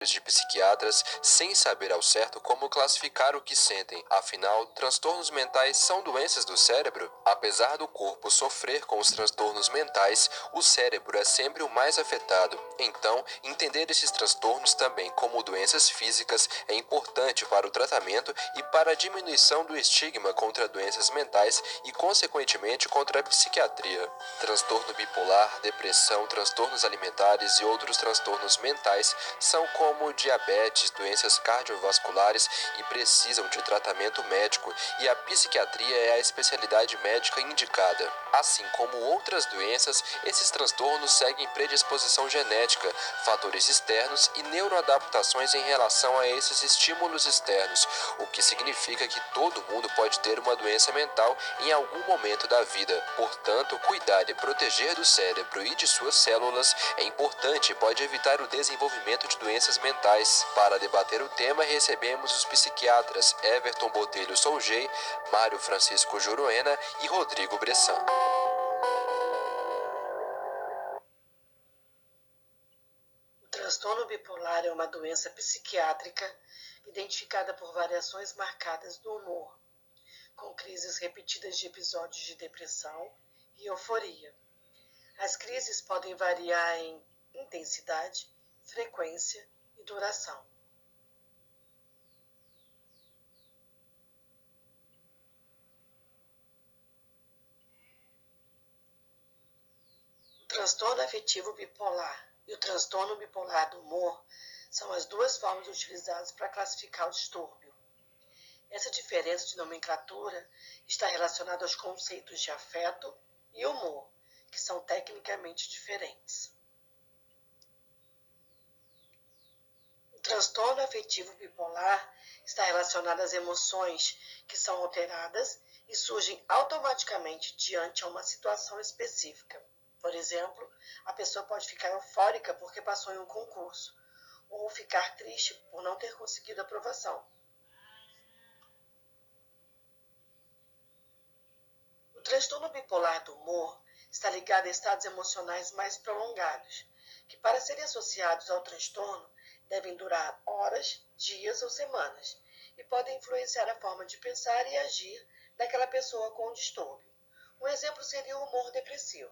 de psiquiatras sem saber ao certo como classificar o que sentem. Afinal, transtornos mentais são doenças do cérebro? Apesar do corpo sofrer com os transtornos mentais, o cérebro é sempre o mais afetado. Então, entender esses transtornos também como doenças físicas é importante para o tratamento e para a diminuição do estigma contra doenças mentais e, consequentemente, contra a psiquiatria. Transtorno bipolar, depressão, transtornos alimentares e outros transtornos mentais são como diabetes, doenças cardiovasculares e precisam de tratamento médico, e a psiquiatria é a especialidade médica indicada. Assim como outras doenças, esses transtornos seguem predisposição genética, fatores externos e neuroadaptações em relação a esses estímulos externos, o que significa que todo mundo pode ter uma doença mental em algum momento da vida. Portanto, cuidar e proteger do cérebro e de suas células é importante e pode evitar o desenvolvimento de doenças mentais. Para debater o tema, recebemos os psiquiatras Everton Botelho Soljei, Mário Francisco Juruena e Rodrigo Bressan. O transtorno bipolar é uma doença psiquiátrica identificada por variações marcadas do humor, com crises repetidas de episódios de depressão e euforia. As crises podem variar em intensidade, frequência e duração. O transtorno afetivo bipolar e o transtorno bipolar do humor são as duas formas utilizadas para classificar o distúrbio. Essa diferença de nomenclatura está relacionada aos conceitos de afeto e humor, que são tecnicamente diferentes. O transtorno afetivo bipolar está relacionado às emoções que são alteradas e surgem automaticamente diante a uma situação específica. Por exemplo, a pessoa pode ficar eufórica porque passou em um concurso, ou ficar triste por não ter conseguido aprovação. O transtorno bipolar do humor está ligado a estados emocionais mais prolongados, que, para serem associados ao transtorno, devem durar horas, dias ou semanas, e podem influenciar a forma de pensar e agir daquela pessoa com o distúrbio. Um exemplo seria o humor depressivo.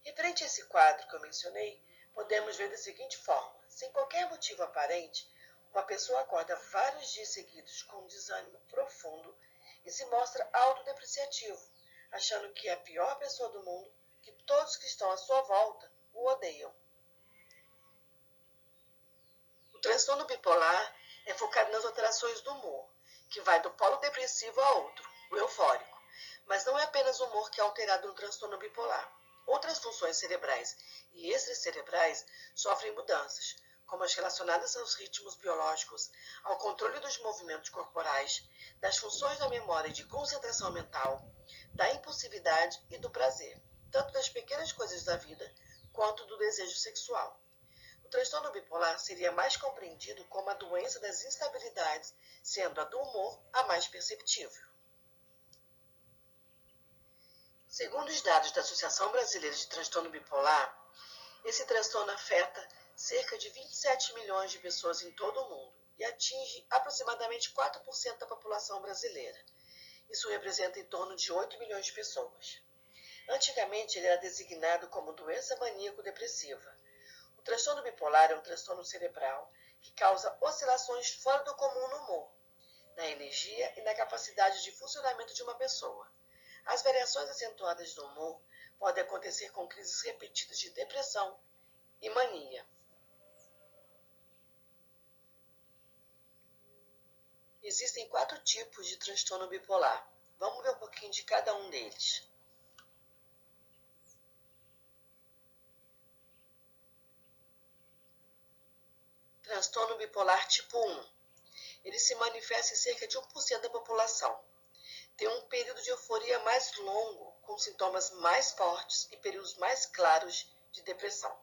Referente a esse quadro que eu mencionei, podemos ver da seguinte forma: sem qualquer motivo aparente, uma pessoa acorda vários dias seguidos com um desânimo profundo e se mostra autodepreciativo, achando que é a pior pessoa do mundo, que todos que estão à sua volta o odeiam. O transtorno bipolar é focado nas alterações do humor, que vai do polo depressivo a outro, o eufórico. Mas não é apenas o humor que é alterado no transtorno bipolar. Outras funções cerebrais e extracerebrais sofrem mudanças, como as relacionadas aos ritmos biológicos, ao controle dos movimentos corporais, das funções da memória e de concentração mental, da impulsividade e do prazer, tanto das pequenas coisas da vida quanto do desejo sexual. O transtorno bipolar seria mais compreendido como a doença das instabilidades, sendo a do humor a mais perceptível. Segundo os dados da Associação Brasileira de Transtorno Bipolar, esse transtorno afeta cerca de 27 milhões de pessoas em todo o mundo e atinge aproximadamente 4% da população brasileira. Isso representa em torno de 8 milhões de pessoas. Antigamente, ele era designado como doença maníaco-depressiva. O transtorno bipolar é um transtorno cerebral que causa oscilações fora do comum no humor, na energia e na capacidade de funcionamento de uma pessoa. As variações acentuadas do humor podem acontecer com crises repetidas de depressão e mania. Existem 4 tipos de transtorno bipolar. Vamos ver um pouquinho de cada um deles. Transtorno bipolar tipo 1. Ele se manifesta em cerca de 1% da população. Tem um período de euforia mais longo, com sintomas mais fortes e períodos mais claros de depressão.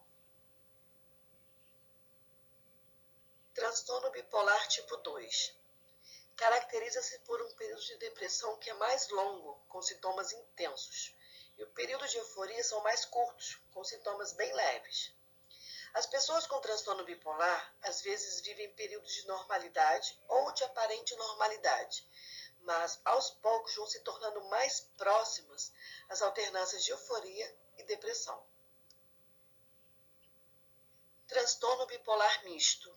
Transtorno bipolar tipo 2. Caracteriza-se por um período de depressão que é mais longo, com sintomas intensos, e o período de euforia são mais curtos, com sintomas bem leves. As pessoas com transtorno bipolar às vezes vivem períodos de normalidade ou de aparente normalidade, mas aos poucos vão se tornando mais próximas as alternâncias de euforia e depressão. Transtorno bipolar misto.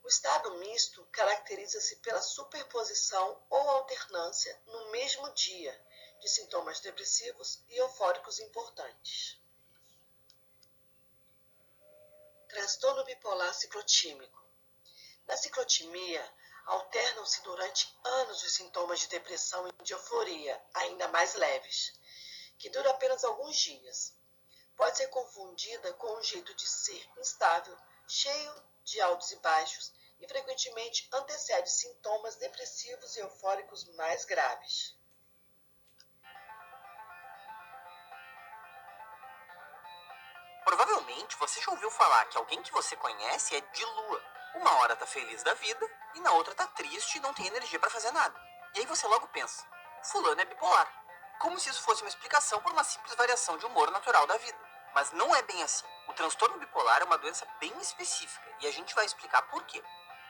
O estado misto caracteriza-se pela superposição ou alternância no mesmo dia de sintomas depressivos e eufóricos importantes. Transtorno bipolar ciclotímico. Na ciclotimia, alternam-se durante anos os sintomas de depressão e de euforia, ainda mais leves, que duram apenas alguns dias. Pode ser confundida com um jeito de ser instável, cheio de altos e baixos, e frequentemente antecede sintomas depressivos e eufóricos mais graves. Provavelmente você já ouviu falar que alguém que você conhece é de lua. Uma hora tá feliz da vida e na outra tá triste e não tem energia pra fazer nada. E aí você logo pensa, fulano é bipolar. Como se isso fosse uma explicação por uma simples variação de humor natural da vida. Mas não é bem assim. O transtorno bipolar é uma doença bem específica e a gente vai explicar por quê.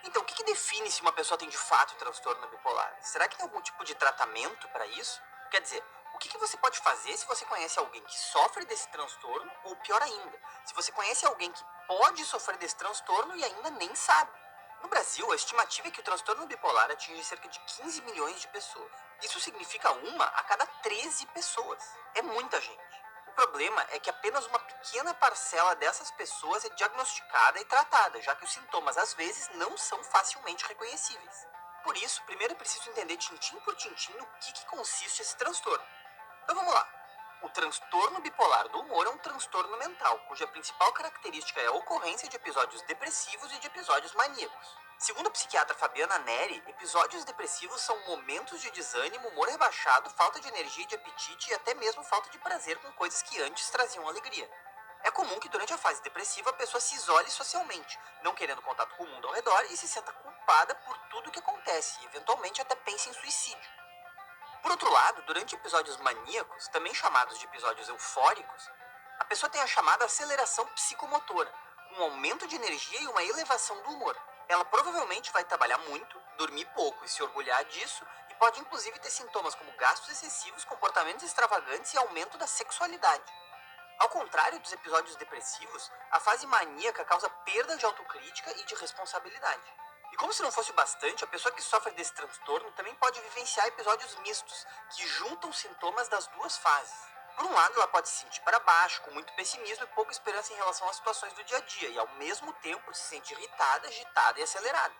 Então, o que define se uma pessoa tem de fato transtorno bipolar? Será que tem algum tipo de tratamento para isso? Quer dizer, o que você pode fazer se você conhece alguém que sofre desse transtorno? Ou pior ainda, se você conhece alguém que pode sofrer desse transtorno e ainda nem sabe? No Brasil, a estimativa é que o transtorno bipolar atinge cerca de 15 milhões de pessoas. Isso significa uma a cada 13 pessoas. É muita gente. O problema é que apenas uma pequena parcela dessas pessoas é diagnosticada e tratada, já que os sintomas às vezes não são facilmente reconhecíveis. Por isso, primeiro é preciso entender tintim por tintim no que consiste esse transtorno. Então vamos lá. O transtorno bipolar do humor é um transtorno mental, cuja principal característica é a ocorrência de episódios depressivos e de episódios maníacos. Segundo a psiquiatra Fabiana Neri, episódios depressivos são momentos de desânimo, humor rebaixado, falta de energia e de apetite e até mesmo falta de prazer com coisas que antes traziam alegria. É comum que durante a fase depressiva a pessoa se isole socialmente, não querendo contato com o mundo ao redor e se sinta culpada por tudo o que acontece e eventualmente até pense em suicídio. Por outro lado, durante episódios maníacos, também chamados de episódios eufóricos, a pessoa tem a chamada aceleração psicomotora, com um aumento de energia e uma elevação do humor. Ela provavelmente vai trabalhar muito, dormir pouco e se orgulhar disso, e pode inclusive ter sintomas como gastos excessivos, comportamentos extravagantes e aumento da sexualidade. Ao contrário dos episódios depressivos, a fase maníaca causa perda de autocrítica e de responsabilidade. E como se não fosse o bastante, a pessoa que sofre desse transtorno também pode vivenciar episódios mistos, que juntam sintomas das duas fases. Por um lado, ela pode se sentir para baixo, com muito pessimismo e pouca esperança em relação às situações do dia a dia, e ao mesmo tempo se sente irritada, agitada e acelerada.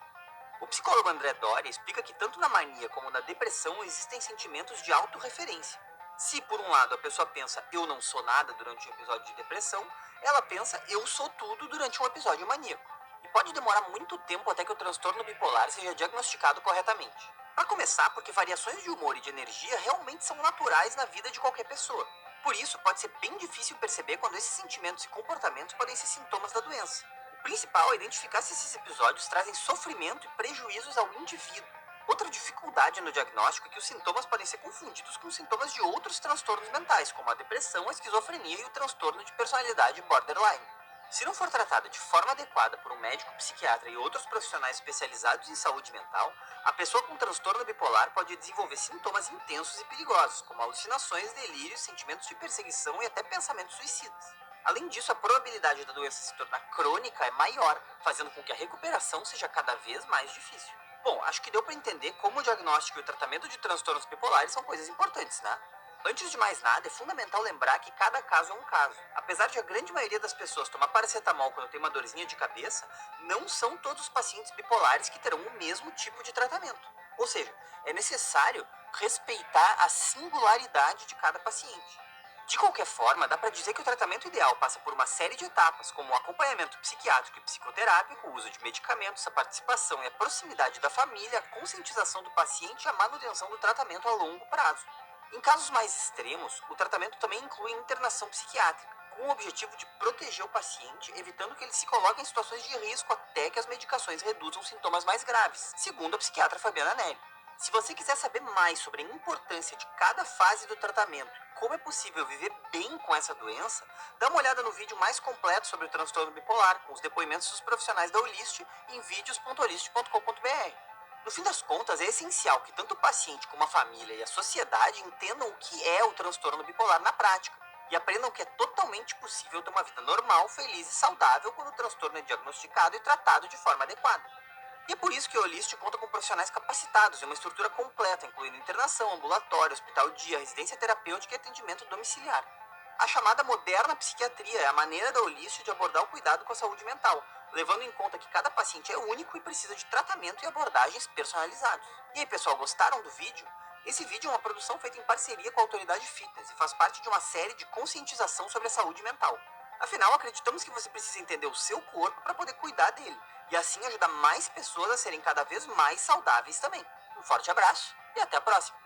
O psicólogo André Doria explica que tanto na mania como na depressão existem sentimentos de autorreferência. Se, por um lado, a pessoa pensa eu não sou nada durante um episódio de depressão, ela pensa eu sou tudo durante um episódio maníaco. E pode demorar muito tempo até que o transtorno bipolar seja diagnosticado corretamente. Para começar, porque variações de humor e de energia realmente são naturais na vida de qualquer pessoa. Por isso, pode ser bem difícil perceber quando esses sentimentos e comportamentos podem ser sintomas da doença. O principal é identificar se esses episódios trazem sofrimento e prejuízos ao indivíduo. Outra dificuldade no diagnóstico é que os sintomas podem ser confundidos com sintomas de outros transtornos mentais, como a depressão, a esquizofrenia e o transtorno de personalidade borderline. Se não for tratada de forma adequada por um médico psiquiatra e outros profissionais especializados em saúde mental, a pessoa com transtorno bipolar pode desenvolver sintomas intensos e perigosos, como alucinações, delírios, sentimentos de perseguição e até pensamentos suicidas. Além disso, a probabilidade da doença se tornar crônica é maior, fazendo com que a recuperação seja cada vez mais difícil. Bom, acho que deu para entender como o diagnóstico e o tratamento de transtornos bipolares são coisas importantes, né? Antes de mais nada, é fundamental lembrar que cada caso é um caso. Apesar de a grande maioria das pessoas tomar paracetamol quando tem uma dorzinha de cabeça, não são todos os pacientes bipolares que terão o mesmo tipo de tratamento. Ou seja, é necessário respeitar a singularidade de cada paciente. De qualquer forma, dá para dizer que o tratamento ideal passa por uma série de etapas, como o acompanhamento psiquiátrico e psicoterápico, o uso de medicamentos, a participação e a proximidade da família, a conscientização do paciente e a manutenção do tratamento a longo prazo. Em casos mais extremos, o tratamento também inclui internação psiquiátrica, com o objetivo de proteger o paciente, evitando que ele se coloque em situações de risco até que as medicações reduzam sintomas mais graves, segundo a psiquiatra Fabiana Neri. Se você quiser saber mais sobre a importância de cada fase do tratamento e como é possível viver bem com essa doença, dá uma olhada no vídeo mais completo sobre o transtorno bipolar, com os depoimentos dos profissionais da Olist em vídeos.olist.com.br. No fim das contas, é essencial que tanto o paciente como a família e a sociedade entendam o que é o transtorno bipolar na prática e aprendam que é totalmente possível ter uma vida normal, feliz e saudável quando o transtorno é diagnosticado e tratado de forma adequada. E é por isso que a Olist conta com profissionais capacitados e uma estrutura completa, incluindo internação, ambulatório, hospital-dia, residência terapêutica e atendimento domiciliar. A chamada moderna psiquiatria é a maneira da Olist de abordar o cuidado com a saúde mental, levando em conta que cada paciente é único e precisa de tratamento e abordagens personalizados. E aí, pessoal, gostaram do vídeo? Esse vídeo é uma produção feita em parceria com a Autoridade Fitness e faz parte de uma série de conscientização sobre a saúde mental. Afinal, acreditamos que você precisa entender o seu corpo para poder cuidar dele e assim ajudar mais pessoas a serem cada vez mais saudáveis também. Um forte abraço e até a próxima!